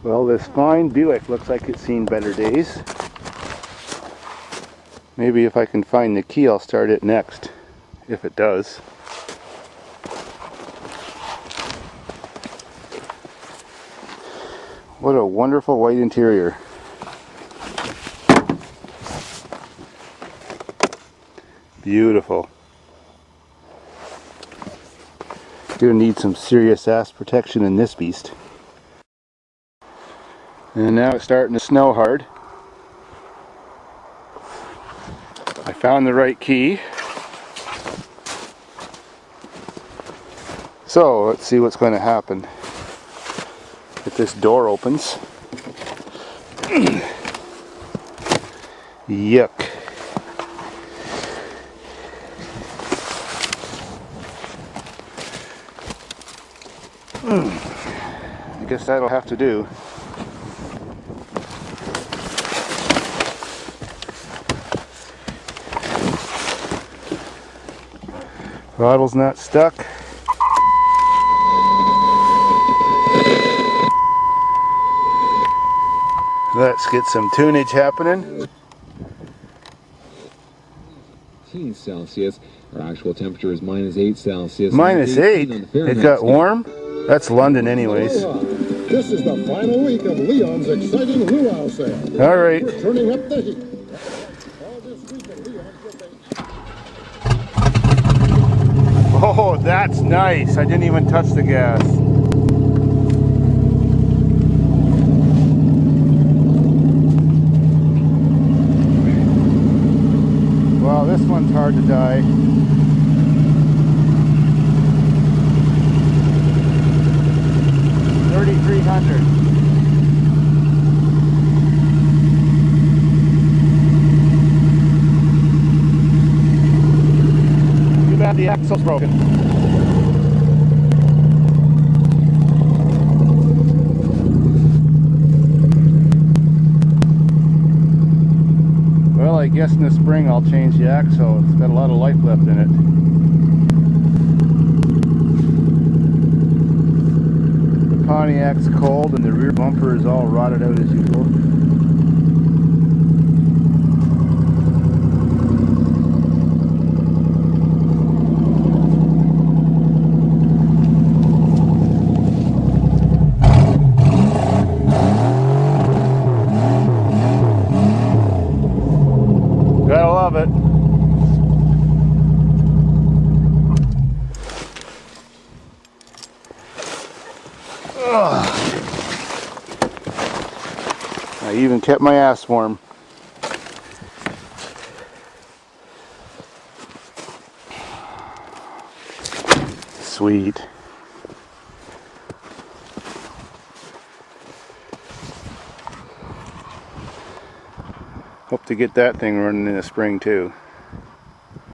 Well, this fine Buick looks like it's seen better days. Maybe if I can find the key, I'll start it next, if it does. What a wonderful white interior. Beautiful. Gonna need some serious ass protection in this beast. And now it's starting to snow hard. I found the right key. So let's see what's going to happen if this door opens. Yuck. I guess that'll have to do. Throttle's not stuck. Let's get some tunage happening. Celsius. Our actual temperature is -8 Celsius. -8? It got warm? That's London anyways. This is the final week of Leon's exciting luau sale. All right. We're turning up the heat. All this week at Leon's Oh, that's nice. I didn't even touch the gas. Well, this one's hard to die. $3,300. Too bad the axle's broken. Well, I guess in the spring I'll change the axle. It's got a lot of life left in it. The Pontiac's cold and the rear bumper is all rotted out as usual. Gotta love it. Ugh. I even kept my ass warm. Sweet. Hope to get that thing running in the spring too.